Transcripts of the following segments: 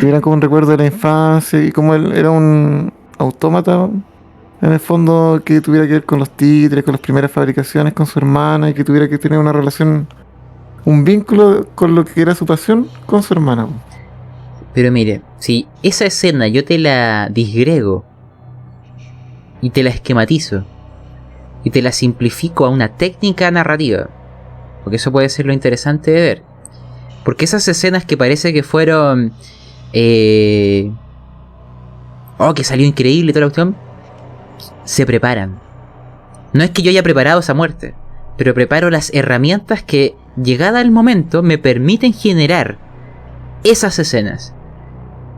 tuvieran como un recuerdo de la infancia y como él era un autómata, en el fondo que tuviera que ver con los títeres, con las primeras fabricaciones, con su hermana y que tuviera que tener una relación, un vínculo con lo que era su pasión con su hermana. Po. Pero mire, si esa escena yo te la disgrego y te la esquematizo y te la simplifico a una técnica narrativa, porque eso puede ser lo interesante de ver, porque esas escenas que parece que fueron que salió increíble y toda la cuestión, se preparan. No es que yo haya preparado esa muerte, pero preparo las herramientas que, llegada el momento, me permiten generar esas escenas.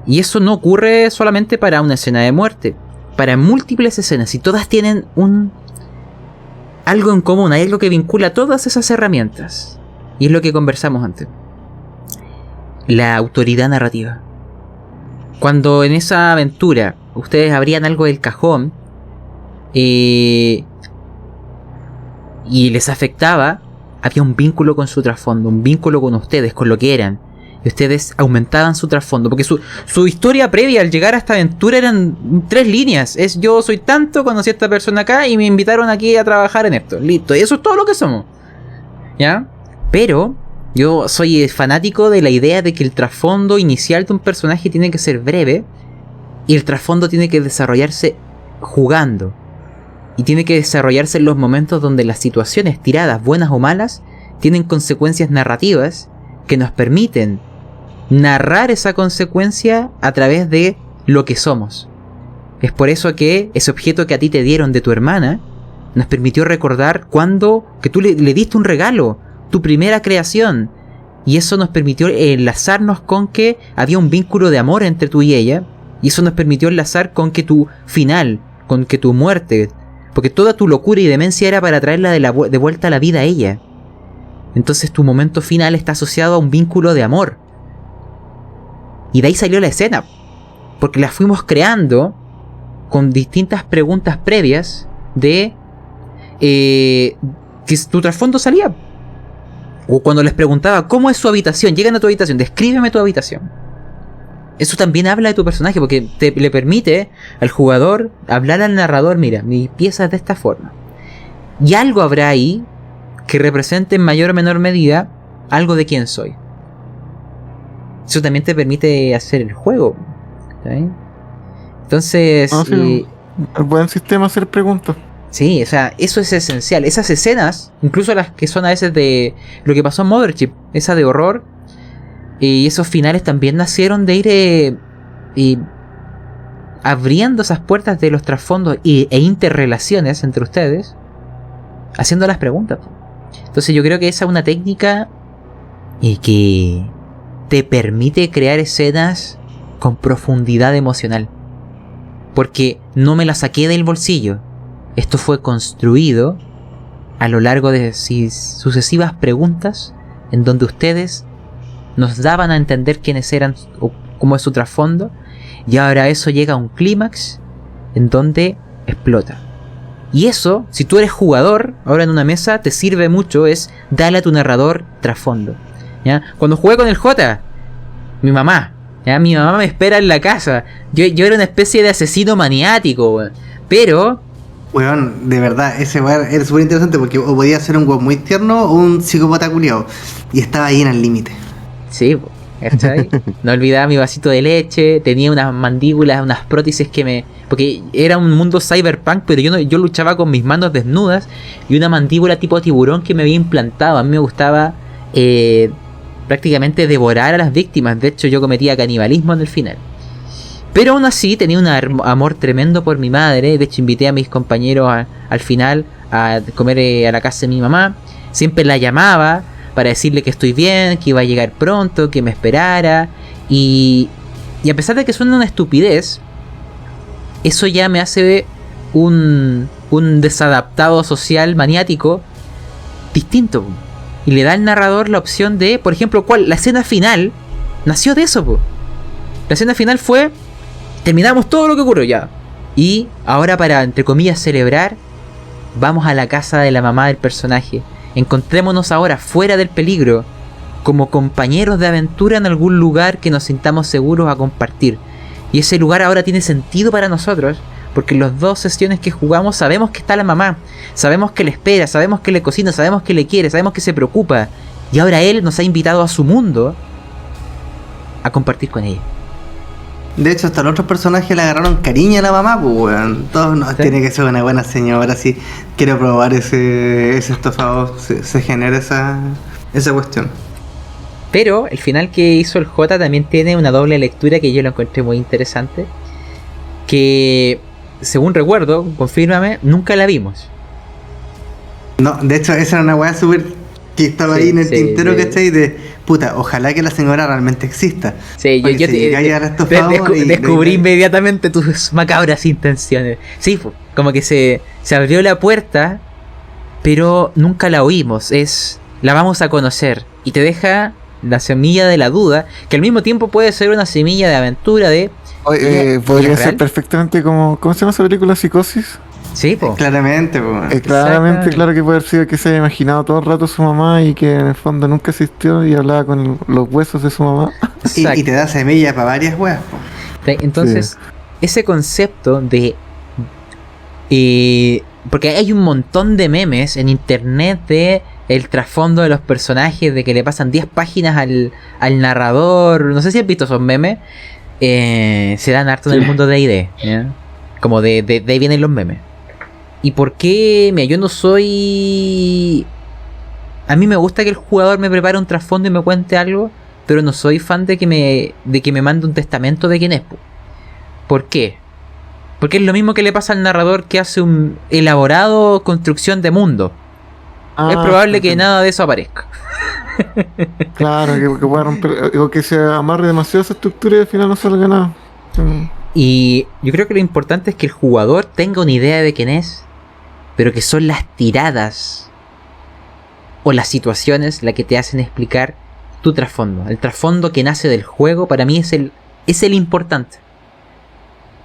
Y eso no ocurre solamente para una escena de muerte, para múltiples escenas, y todas tienen algo en común, hay algo que vincula todas esas herramientas. Y es lo que conversamos antes. La autoridad narrativa. Cuando en esa aventura ustedes abrían algo del cajón y les afectaba, había un vínculo con su trasfondo, un vínculo con ustedes, con lo que eran. Y ustedes aumentaban su trasfondo, porque su historia previa al llegar a esta aventura eran 3 líneas. Es: yo soy tanto, conocí a esta persona acá y me invitaron aquí a trabajar en esto. Listo, y eso es todo lo que somos. ¿Ya? Pero yo soy fanático de la idea de que el trasfondo inicial de un personaje tiene que ser breve y el trasfondo tiene que desarrollarse jugando. Y tiene que desarrollarse en los momentos donde las situaciones tiradas, buenas o malas, tienen consecuencias narrativas que nos permiten narrar esa consecuencia a través de lo que somos. Es por eso que ese objeto que a ti te dieron de tu hermana nos permitió recordar cuando que tú le diste un regalo, tu primera creación, y eso nos permitió enlazarnos con que había un vínculo de amor entre tú y ella, y eso nos permitió enlazar con que tu final, con que tu muerte, porque toda tu locura y demencia era para traerla de vuelta a la vida a ella. Entonces tu momento final está asociado a un vínculo de amor. Y de ahí salió la escena, porque la fuimos creando con distintas preguntas previas de que tu trasfondo salía. O cuando les preguntaba cómo es su habitación, llegan a tu habitación, descríbeme tu habitación. Eso también habla de tu personaje, porque le permite al jugador hablar al narrador: mira, mi pieza es de esta forma. Y algo habrá ahí que represente en mayor o menor medida algo de quién soy. Eso también te permite hacer el juego, ¿sí? Entonces Sí, es buen sistema hacer preguntas. sí, o sea, eso es esencial. Esas escenas, incluso las que son a veces de lo que pasó en Mothership, esa de horror, y esos finales también nacieron de ir abriendo esas puertas de los trasfondos e interrelaciones entre ustedes, haciendo las preguntas. Entonces yo creo que esa es una técnica que te permite crear escenas con profundidad emocional, porque no me la saqué del bolsillo. Esto fue construido a lo largo de sucesivas preguntas en donde ustedes nos daban a entender quiénes eran o cómo es su trasfondo, y ahora eso llega a un clímax en donde explota. Y eso, si tú eres jugador, ahora en una mesa, te sirve mucho, es darle a tu narrador trasfondo. ¿Ya? Cuando jugué con el J, mi mamá me espera en la casa. Yo era una especie de asesino maniático, weón. Pero Weón, de verdad, ese weón era súper interesante porque o podía ser un weón muy tierno o un psicópata culiao. Y estaba ahí en el límite. sí, ¿cachai? No olvidaba mi vasito de leche, tenía unas mandíbulas, unas prótesis porque era un mundo cyberpunk, pero yo luchaba con mis manos desnudas y una mandíbula tipo tiburón que me había implantado. A mí me gustaba prácticamente devorar a las víctimas. De hecho, yo cometía canibalismo en el final. Pero aún así tenía un amor tremendo por mi madre. De hecho, invité a mis compañeros al final a comer a la casa de mi mamá. Siempre la llamaba para decirle que estoy bien, que iba a llegar pronto, que me esperara. Y a pesar de que suena una estupidez, eso ya me hace un desadaptado social maniático distinto. Y le da al narrador la opción de, por ejemplo, la escena final nació de eso. La escena final fue: terminamos todo lo que ocurrió ya. Y ahora, para, entre comillas, celebrar, vamos a la casa de la mamá del personaje. Encontrémonos ahora fuera del peligro. como compañeros de aventura en algún lugar que nos sintamos seguros a compartir. Y ese lugar ahora tiene sentido para nosotros, porque en las 2 sesiones que jugamos sabemos que está la mamá, sabemos que le espera, sabemos que le cocina, sabemos que le quiere, sabemos que se preocupa. Y ahora él nos ha invitado a su mundo a compartir con ella. De hecho, hasta los otros personajes le agarraron cariño a la mamá, pues weón. Todos no, ¿Sí? Tiene que ser una buena señora, sí. Quiero probar ese estofado. Se genera esa cuestión. Pero el final que hizo el J también tiene una doble lectura que yo lo encontré muy interesante. Que, según recuerdo, confírmame, nunca la vimos. No, de hecho, esa era una weá súper que estaba ahí en el tintero, ¿cachai? De puta, ojalá que la señora realmente exista. Sí, yo descubrí inmediatamente tus macabras intenciones. Sí, como que se abrió la puerta, pero nunca la oímos. La vamos a conocer y te deja la semilla de la duda, que al mismo tiempo puede ser una semilla de aventura podría ser perfectamente como... ¿Cómo se llama esa película? ¿Psicosis? Sí, po. Claramente, pues. Claramente, claro que puede haber sido que se haya imaginado todo el rato su mamá y que en el fondo nunca existió y hablaba con los huesos de su mamá. Y te da semillas para varias weas, pues. Entonces, ese concepto de... porque hay un montón de memes en internet de el trasfondo de los personajes, de que le pasan 10 páginas al narrador. No sé si has visto esos memes. Se dan harto en el mundo de D&D, ¿ya? Como de ahí vienen los memes. ¿Y por qué? Mira, yo no soy... A mí me gusta que el jugador me prepare un trasfondo y me cuente algo, pero no soy fan de que me mande un testamento de quién es. ¿Por qué? Porque es lo mismo que le pasa al narrador que hace un elaborado construcción de mundo. Es probable que nada de eso aparezca. Claro, que pueda romper, o que se amarre demasiado esa estructura y al final no salga nada. Y yo creo que lo importante es que el jugador tenga una idea de quién es, pero que son las tiradas o las situaciones las que te hacen explicar tu trasfondo. El trasfondo que nace del juego para mí es el importante.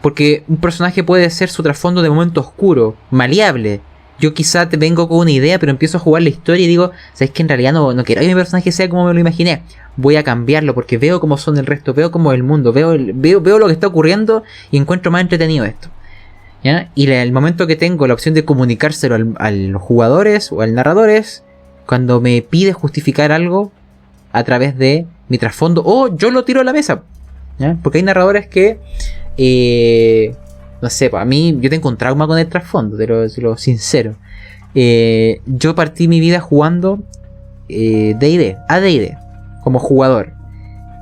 Porque un personaje puede ser su trasfondo de momento oscuro, maleable. Yo quizá te vengo con una idea, pero empiezo a jugar la historia y digo, ¿sabes qué? En realidad no quiero que mi personaje sea como me lo imaginé. Voy a cambiarlo porque veo cómo son el resto, veo cómo es el mundo, veo lo que está ocurriendo y encuentro más entretenido esto. ¿Ya? Y el momento que tengo la opción de comunicárselo a los jugadores o al narrador es cuando me pide justificar algo a través de mi trasfondo o yo lo tiro a la mesa. ¿Ya? Porque hay narradores que... no sé, a mí yo tengo un trauma con el trasfondo, te lo sincero. Yo partí mi vida jugando D&D, a D&D, como jugador.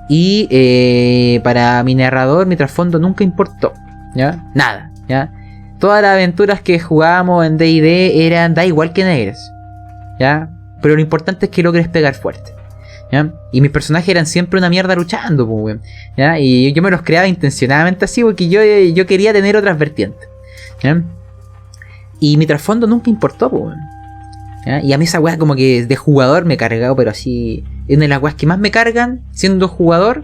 Y para mi narrador mi trasfondo nunca importó, ¿ya? Nada, ¿ya? Todas las aventuras que jugábamos en D&D eran, da igual que eres, ¿ya? Pero lo importante es que logres pegar fuerte, ¿ya? Y mis personajes eran siempre una mierda luchando, pues, ¿ya? Y yo me los creaba intencionadamente así porque yo quería tener otras vertientes, ¿ya? Y mi trasfondo nunca importó, pues, ¿ya? Y a mí esa weá como que de jugador me he cargado, pero así... Una de las weas que más me cargan siendo jugador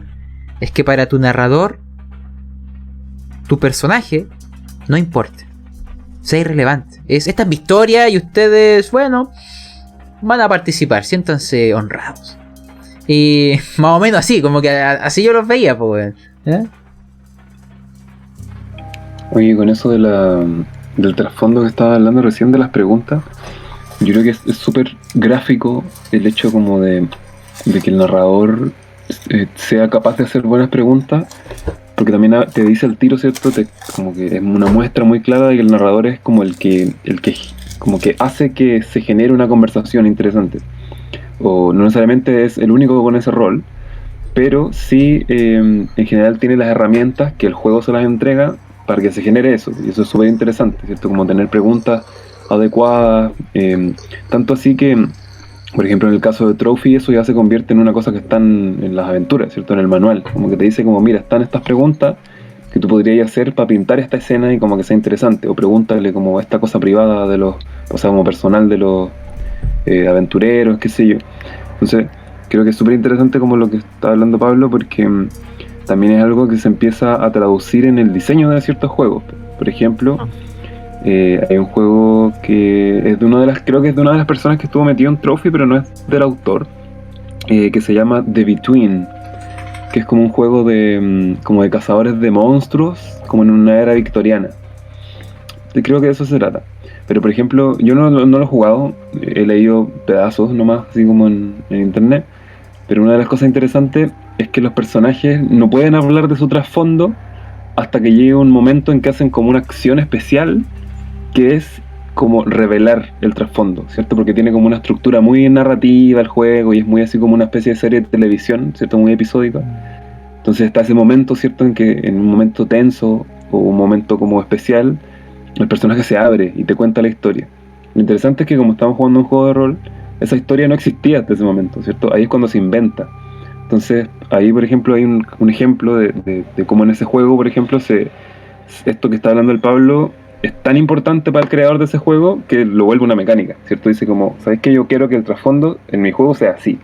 es que para tu narrador tu personaje no importe, sea irrelevante. Esta es mi historia y ustedes, bueno, van a participar, siéntanse honrados. Y más o menos así, como que así yo los veía, pues, ¿eh? Oye, con eso del trasfondo que estaba hablando recién de las preguntas, yo creo que es súper gráfico el hecho como de que el narrador sea capaz de hacer buenas preguntas, porque también te dice al tiro, ¿cierto? Como que es una muestra muy clara de que el narrador es como el que como que hace que se genere una conversación interesante. O no necesariamente es el único con ese rol, pero sí en general tiene las herramientas que el juego se las entrega para que se genere eso, y eso es súper interesante, ¿cierto? Como tener preguntas adecuadas, tanto así que, por ejemplo, en el caso de Trophy, eso ya se convierte en una cosa que está en las aventuras, ¿cierto? En el manual, como que te dice como, mira, están estas preguntas que tú podrías hacer para pintar esta escena y como que sea interesante, o pregúntale como esta cosa privada de los, o sea, como personal de los aventureros, qué sé yo. Entonces, creo que es súper interesante como lo que está hablando Pablo, porque también es algo que se empieza a traducir en el diseño de ciertos juegos. Por ejemplo, hay un juego que es de una de las, creo que es de una de las personas que estuvo metido en Trophy, pero no es del autor. que se llama The Between, que es como un juego como de cazadores de monstruos, como en una era victoriana. Y creo que de eso se trata. Pero por ejemplo, yo no lo he jugado, he leído pedazos nomás, así como en internet. Pero una de las cosas interesantes es que los personajes no pueden hablar de su trasfondo hasta que llegue un momento en que hacen como una acción especial, que es como revelar el trasfondo, ¿cierto? Porque tiene como una estructura muy narrativa el juego y es muy así como una especie de serie de televisión, ¿cierto? Muy episódica. Entonces está ese momento, ¿cierto? En que en un momento tenso o un momento como especial, el personaje se abre y te cuenta la historia. Lo interesante es que como estamos jugando un juego de rol, esa historia no existía hasta ese momento, ¿cierto? Ahí es cuando se inventa. Entonces, ahí por ejemplo hay un ejemplo de cómo en ese juego, por ejemplo, esto que está hablando el Pablo es tan importante para el creador de ese juego que lo vuelve una mecánica, ¿cierto? Dice como, ¿sabes qué? Yo quiero que el trasfondo en mi juego sea así.